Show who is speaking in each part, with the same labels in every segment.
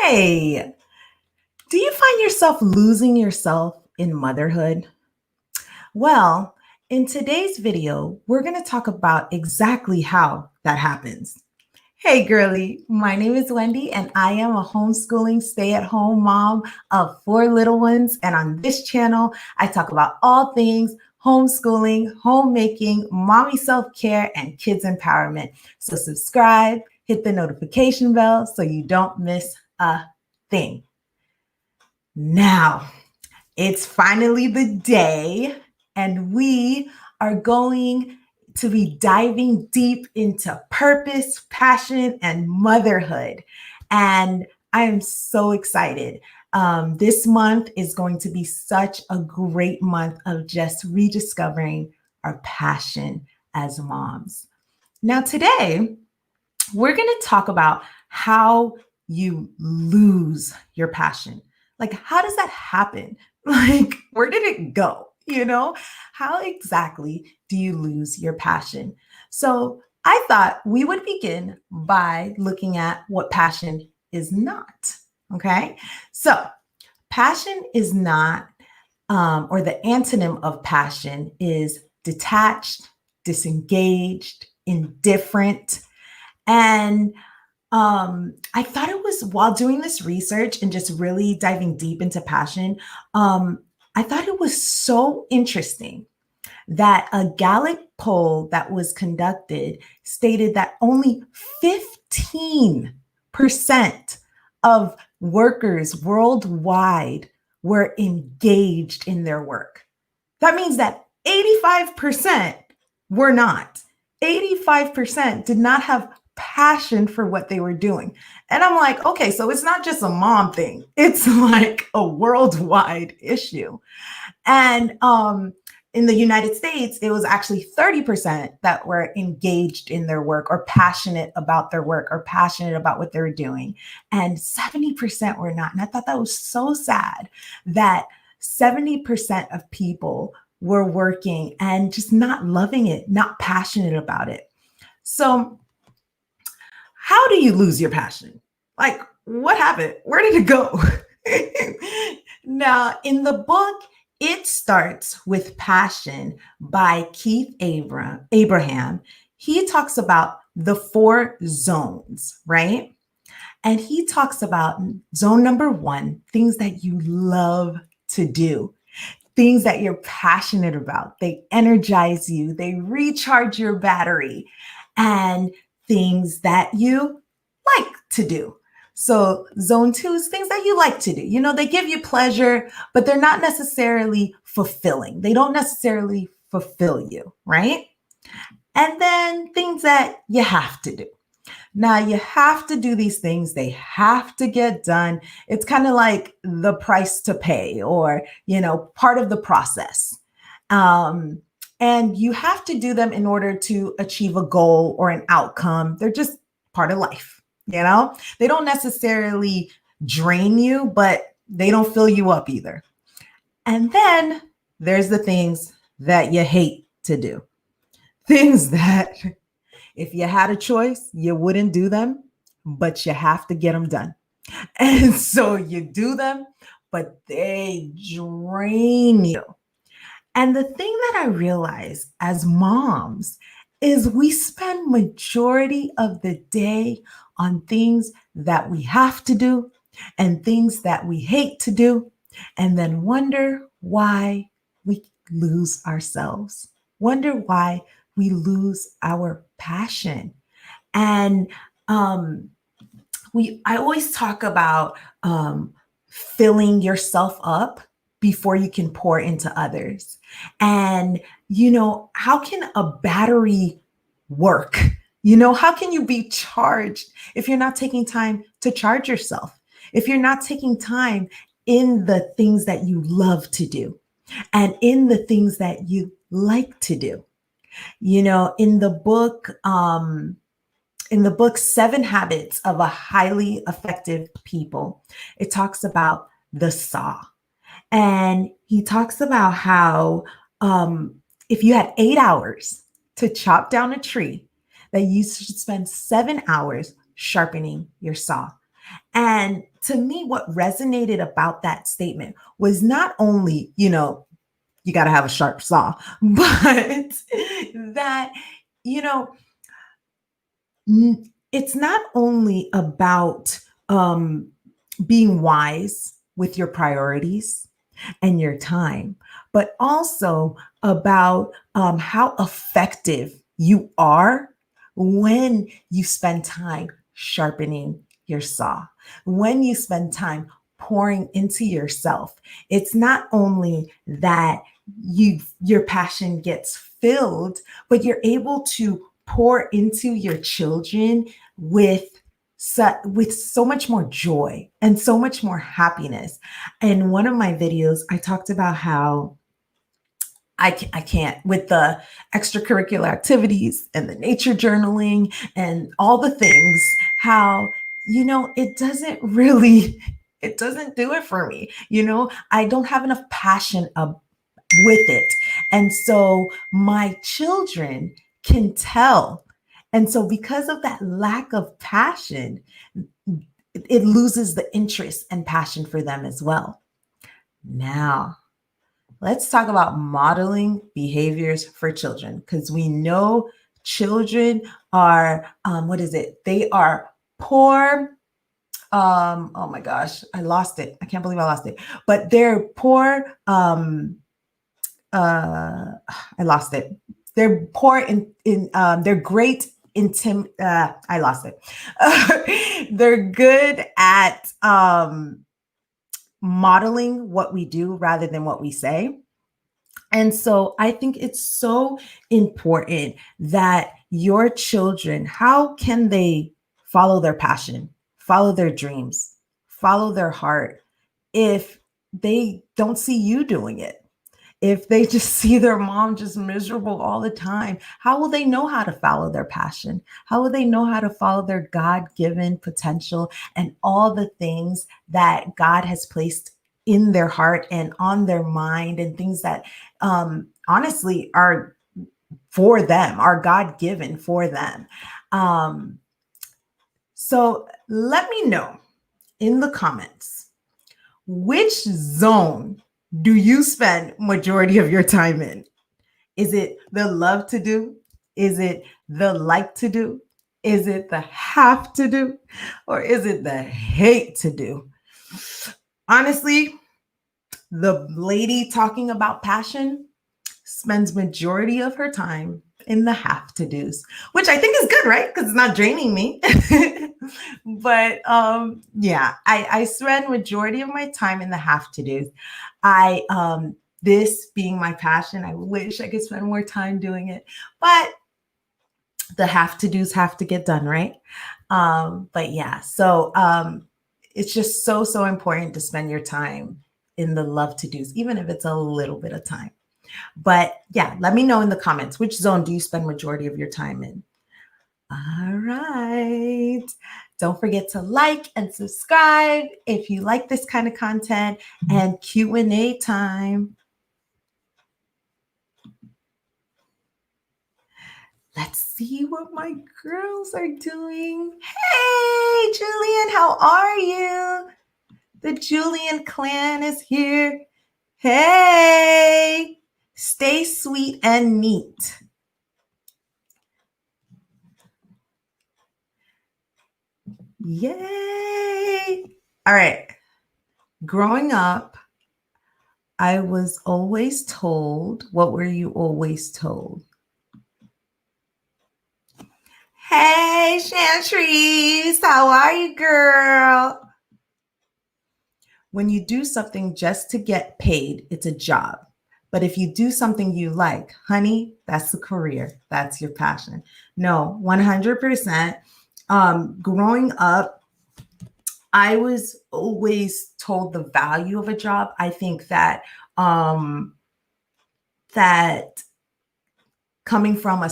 Speaker 1: Hey, do you find yourself losing yourself in motherhood? Well, in today's video, we're going to talk about exactly how that happens. Hey, girly, my name is Wendy, and I am a homeschooling stay at home mom of four little ones. And on this channel, I talk about all things homeschooling, homemaking, mommy self care, and kids empowerment. So, subscribe, hit the notification bell so you don't miss a thing. Now, it's finally the day, and we are going to be diving deep into purpose, passion, and motherhood. And I am so excited. This month is going to be such a great month of just rediscovering our passion as moms. Now, today, we're going to talk about how you lose your passion. Like, how does that happen? Like, where did it go? How exactly do you lose your passion? So, I thought we would begin by looking at what passion is not. Okay. So, passion is not, or the antonym of passion is detached, disengaged, indifferent. And I thought it was while doing this research and just really diving deep into passion, I thought it was so interesting that a Gallup poll that was conducted stated that only 15% of workers worldwide were engaged in their work. That means that 85% were not. 85% did not have passion for what they were doing. And I'm like, okay, so it's not just a mom thing. It's like a worldwide issue. And in the United States, it was actually 30% that were engaged in their work or passionate about their work or passionate about what they were doing. And 70% were not. And I thought that was so sad that 70% of people were working and just not loving it, not passionate about it. So, how do you lose your passion? Like, what happened? Where did it go? Now, in the book, It Starts with Passion by Keith Abraham, he talks about the 4 zones, right? And he talks about zone number 1, things that you love to do, things that you're passionate about. They energize you, they recharge your battery, and things that you like to do. So, zone 2 is things that you like to do. They give you pleasure, but they're not necessarily fulfilling. They don't necessarily fulfill you, right? And then things that you have to do. Now, you have to do these things, they have to get done. It's kind of like the price to pay or, part of the process. And you have to do them in order to achieve a goal or an outcome. They're just part of life, They don't necessarily drain you, but they don't fill you up either. And then there's the things that you hate to do. Things that if you had a choice, you wouldn't do them, but you have to get them done. And so you do them, but they drain you. And the thing that I realize as moms is we spend majority of the day on things that we have to do and things that we hate to do, and then wonder why we lose ourselves, wonder why we lose our passion. And I always talk about filling yourself up before you can pour into others. And, how can a battery work? How can you be charged if you're not taking time to charge yourself? If you're not taking time in the things that you love to do and in the things that you like to do. In the book 7 Habits of a Highly Effective People, it talks about the saw. And he talks about how if you had 8 hours to chop down a tree, that you should spend 7 hours sharpening your saw. And to me, what resonated about that statement was not only, you got to have a sharp saw, but that, you know, it's not only about being wise with your priorities and your time, but also about how effective you are when you spend time sharpening your saw, when you spend time pouring into yourself. It's not only that your passion gets filled, but you're able to pour into your children with so much more joy and so much more happiness. In one of my videos, I talked about how I can't, with the extracurricular activities and the nature journaling and all the things, how, it doesn't really, it doesn't do it for me. I don't have enough passion with it. And so my children can tell. And so because of that lack of passion, it loses the interest and passion for them as well. Now, let's talk about modeling behaviors for children, because we know children are, what is it? They are poor. Oh my gosh, I lost it. I can't believe I lost it. But they're poor. I lost it. They're poor they're great I lost it. They're good at modeling what we do rather than what we say. And so I think it's so important that your children, how can they follow their passion, follow their dreams, follow their heart if they don't see you doing it? If they just see their mom just miserable all the time, how will they know how to follow their passion? How will they know how to follow their God-given potential and all the things that God has placed in their heart and on their mind, and things that honestly are for them, are God-given for them? So let me know in the comments, which zone do you spend majority of your time in? Is it the love to do? Is it the like to do? Is it the have to do? Or is it the hate to do? Honestly, the lady talking about passion spends majority of her time in the have to do's, which I think is good, right? Because it's not draining me. But yeah, I spend majority of my time in the have to do's. This being my passion, I wish I could spend more time doing it, but the have to do's have to get done, right? But yeah, so it's just so important to spend your time in the love to do's, even if it's a little bit of time. But yeah, let me know in the comments, which zone do you spend majority of your time in? All right. Don't forget to like and subscribe if you like this kind of content. And Q&A time. Let's see what my girls are doing. Hey, Julian, how are you? The Julian clan is here. Hey, stay sweet and neat. Yay. All right. Growing up, I was always told, what were you always told? Hey, Chantrice, how are you, girl? When you do something just to get paid, it's a job. But if you do something you like, honey, that's a career. That's your passion. No, 100%. Growing up, I was always told the value of a job. I think that that coming from a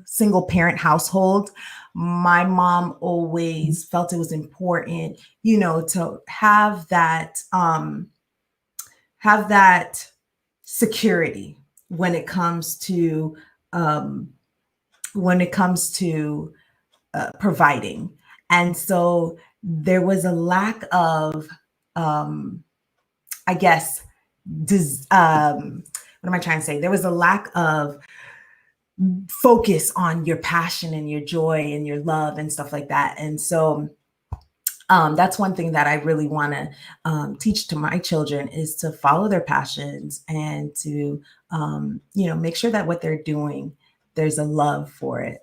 Speaker 1: single parent household, my mom always felt it was important, to have that security when it comes to providing. And so there was a lack of, I guess, what am I trying to say? There was a lack of focus on your passion and your joy and your love and stuff like that. And so that's one thing that I really want to teach to my children is to follow their passions and to, make sure that what they're doing, there's a love for it.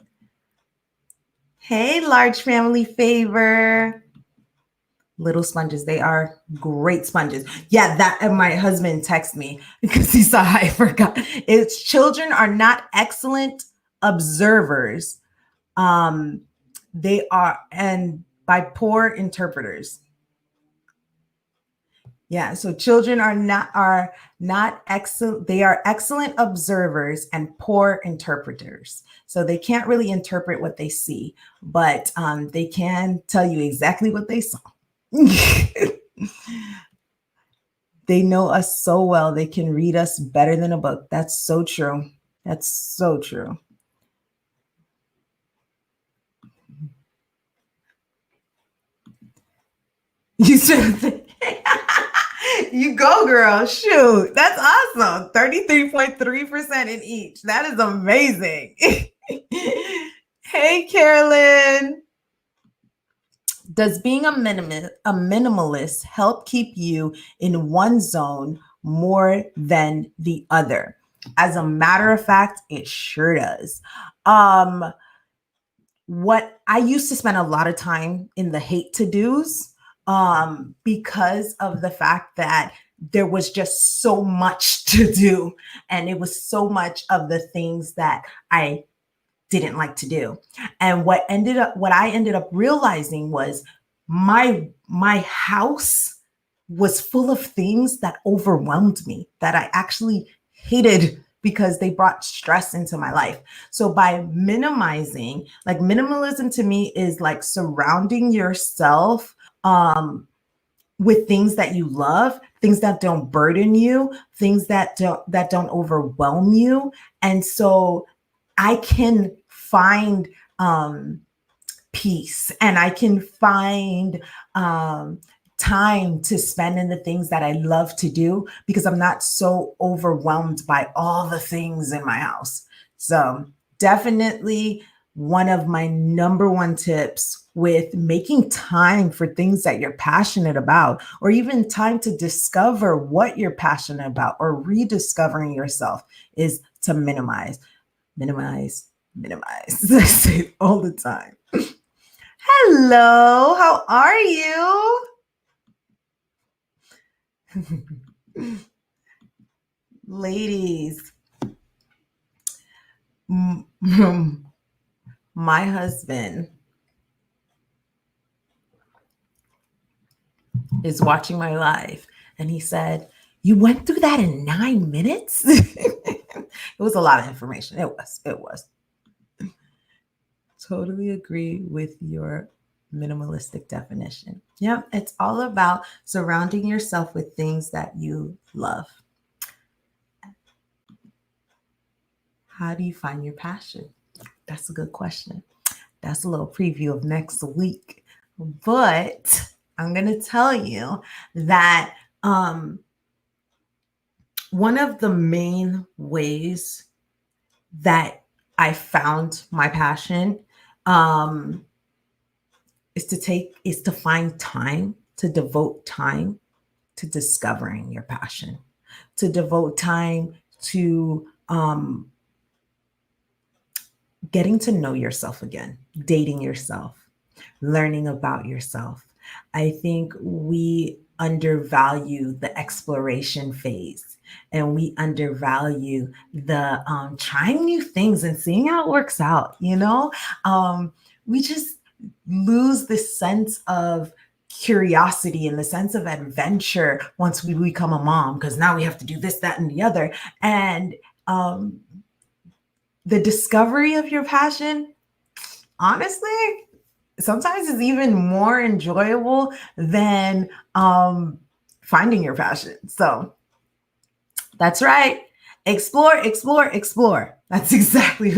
Speaker 1: Hey, large family favor. Little sponges. They are great sponges. Yeah, that and my husband texted me because he saw I forgot. It's children are not excellent observers. Um, they are and by poor interpreters. Yeah, so children are not excellent. They are excellent observers and poor interpreters. So they can't really interpret what they see, but they can tell you exactly what they saw. They know us so well. They can read us better than a book. That's so true. That's so true. You said, you go, girl. Shoot. That's awesome. 33.3% in each. That is amazing. Hey, Carolyn. Does being a minimalist help keep you in one zone more than the other? As a matter of fact, it sure does. What I used to spend a lot of time in the hate to dos because of the fact that there was just so much to do, and it was so much of the things that I didn't like to do. And what I ended up realizing was my house was full of things that overwhelmed me, that I actually hated because they brought stress into my life. So by minimizing, like minimalism to me is like surrounding yourself with things that you love, things that don't burden you, things that don't overwhelm you. And so I can find peace, and I can find time to spend in the things that I love to do because I'm not so overwhelmed by all the things in my house. So definitely one of my number one tips with making time for things that you're passionate about, or even time to discover what you're passionate about or rediscovering yourself, is to minimize. Minimize, minimize. I say it all the time. Hello, how are you? Ladies, my husband is watching my live and he said, "You went through that in 9 minutes?" It was a lot of information. It was. Totally agree with your minimalistic definition. Yep, it's all about surrounding yourself with things that you love. How do you find your passion? That's a good question. That's a little preview of next week. But I'm going to tell you that one of the main ways that I found my passion um, is to find time, to devote time to discovering your passion, to devote time to getting to know yourself again, dating yourself, learning about yourself. I think we undervalue the exploration phase, and we undervalue the trying new things and seeing how it works out. We just lose this sense of curiosity and the sense of adventure once we become a mom, because now we have to do this, that, and the other. And the discovery of your passion, honestly, sometimes is even more enjoyable than finding your passion. So that's right. Explore, explore. That's exactly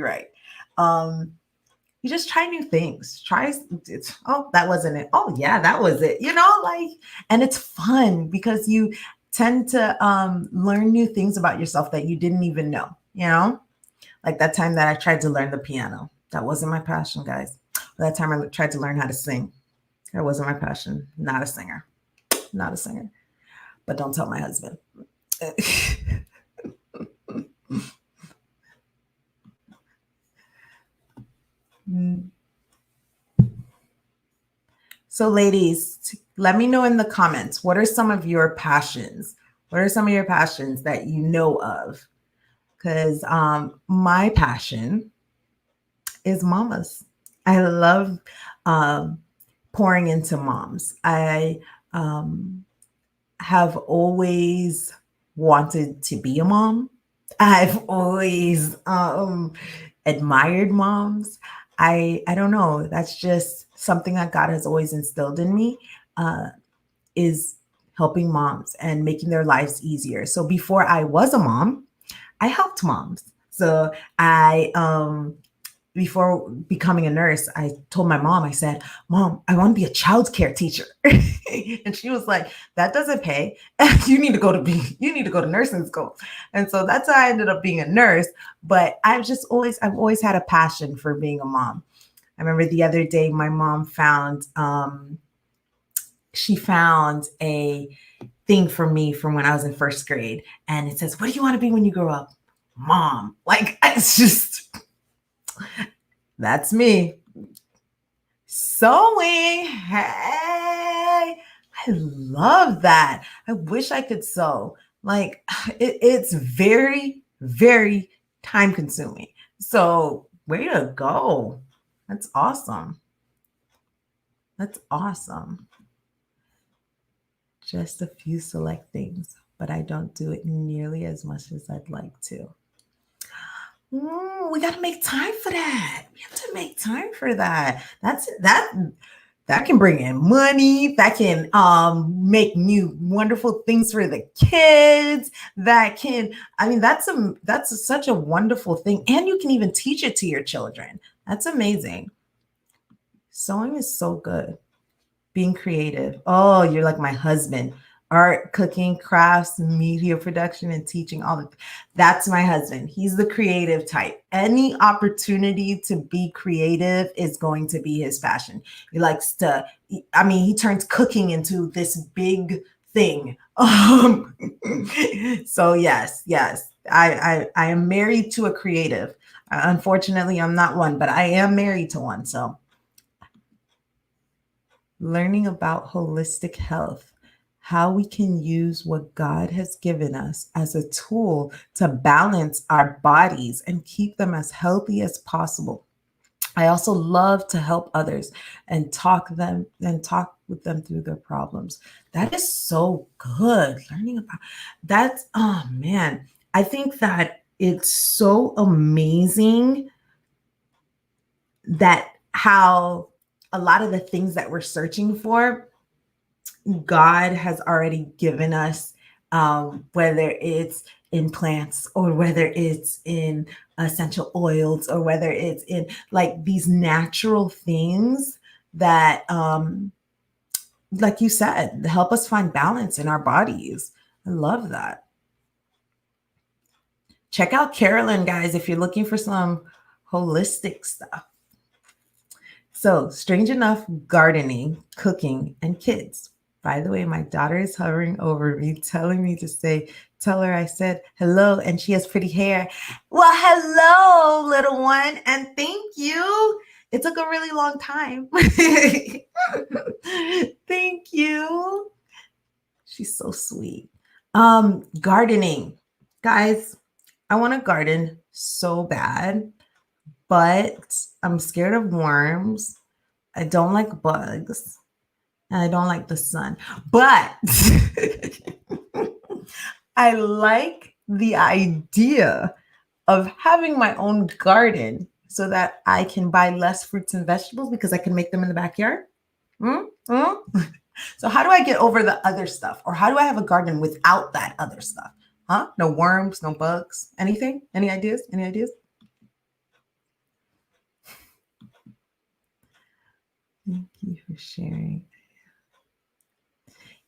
Speaker 1: right. Um, You just try new things. Oh, that wasn't it. Oh, yeah, that was it. Like, and it's fun because you tend to learn new things about yourself that you didn't even know. Like that time that I tried to learn the piano. That wasn't my passion, guys. That time I tried to learn how to sing. That wasn't my passion. Not a singer. Not a singer. But don't tell my husband. So, ladies, let me know in the comments, what are some of your passions? What are some of your passions that you know of? Because my passion is mamas. I love um, pouring into moms. I have always wanted to be a mom. I've always admired moms. I don't know. That's just something that God has always instilled in me. Is helping moms and making their lives easier. So before I was a mom, I helped moms. So I before becoming a nurse, I told my mom, I said, Mom, I want to be a childcare teacher. And she was like, that doesn't pay. You need to go to nursing school. And so that's how I ended up being a nurse. But I've always had a passion for being a mom. I remember the other day my mom she found a thing for me from when I was in first grade. And it says, what do you want to be when you grow up? Mom. Like, it's just, that's me. Sewing. Hey, I love that. I wish I could sew. Like, it's very, very time consuming. So, way to go. That's awesome. That's awesome. Just a few select things, but I don't do it nearly as much as I'd like to. We got to make time for that. We have to make time for that. That can bring in money. That can make new wonderful things for the kids. That's such a wonderful thing. And you can even teach it to your children. That's amazing. Sewing is so good. Being creative. Oh, you're like my husband. Art, cooking, crafts, media production, and teaching. That's my husband. He's the creative type. Any opportunity to be creative is going to be his passion. He likes to, he turns cooking into this big thing. So yes. I am married to a creative. Unfortunately, I'm not one, but I am married to one. So learning about holistic health, how we can use what God has given us as a tool to balance our bodies and keep them as healthy as possible. I also love to help others and talk with them through their problems. That is so good. Learning about that. Oh man, I think that it's so amazing that how a lot of the things that we're searching for, God has already given us, whether it's in plants or whether it's in essential oils or whether it's in like these natural things that, like you said, help us find balance in our bodies. I love that. Check out Carolyn, guys, if you're looking for some holistic stuff. So, strange enough, gardening, cooking, and kids. By the way, my daughter is hovering over me, telling me to tell her I said hello, and she has pretty hair. Well, hello, little one, and thank you. It took a really long time. Thank you. She's so sweet. Gardening. Guys, I want to garden so bad, but I'm scared of worms. I don't like bugs. And I don't like the sun. But I like the idea of having my own garden so that I can buy less fruits and vegetables because I can make them in the backyard. So how do I get over the other stuff? Or how do I have a garden without that other stuff? Huh? No worms, no bugs, anything? Any ideas? Any ideas? Thank you for sharing.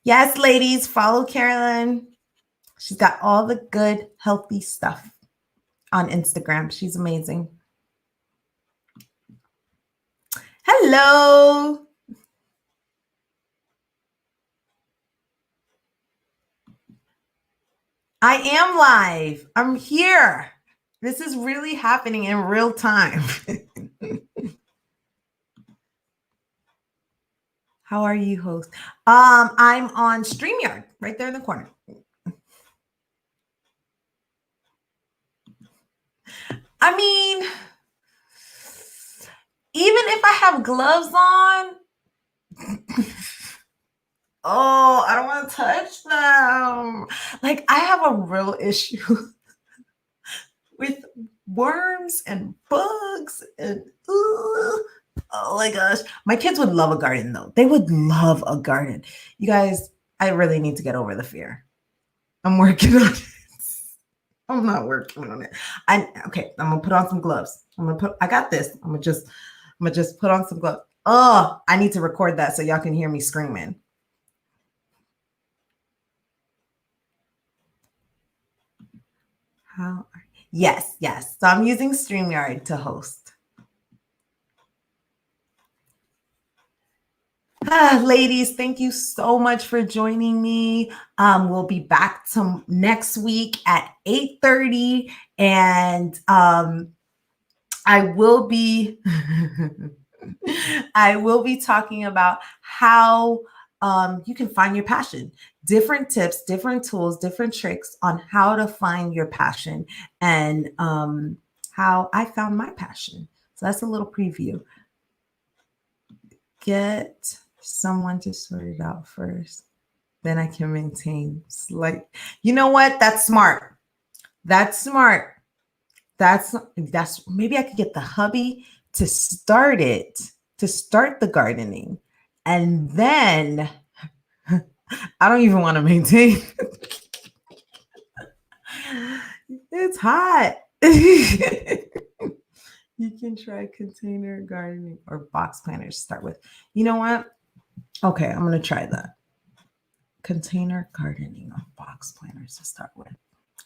Speaker 1: Yes, ladies, follow Carolyn. She's got all the good, healthy stuff on Instagram. She's amazing. Hello. I am live. I'm here. This is really happening in real time. How are you, host? I'm on StreamYard, right there in the corner. I mean, even if I have gloves on, oh, I don't want to touch them. Like, I have a real issue with worms and bugs and oh my gosh. My kids would love a garden though. They would love a garden. You guys, I really need to get over the fear. I'm working on it. I'm not working on it. Okay, I'm gonna put on some gloves. I got this. I'm gonna just put on some gloves. Oh, I need to record that so y'all can hear me screaming. Yes. So I'm using StreamYard to host. Ladies, thank you so much for joining me. We'll be back next week at 8:30, and I will be talking about how you can find your passion. Different tips, different tools, different tricks on how to find your passion, and how I found my passion. So that's a little preview. Get someone to sort it out first. Then I can maintain you know what? That's smart. That's maybe I could get the hubby to start the gardening. And then I don't even want to maintain. It's hot. You can try container gardening or box planters to start with. You know what? Okay, I'm going to try that. Container gardening or box planters to start with.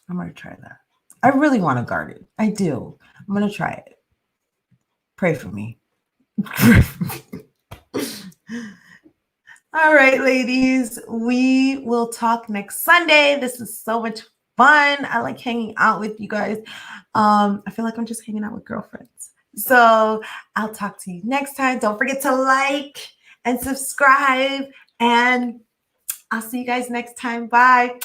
Speaker 1: I'm going to try that. I really want to garden. I do. I'm going to try it. Pray for me. All right, ladies, we will talk next Sunday. This is so much fun. I like hanging out with you guys. I feel like I'm just hanging out with girlfriends. So I'll talk to you next time. Don't forget to like and subscribe, and I'll see you guys next time. Bye.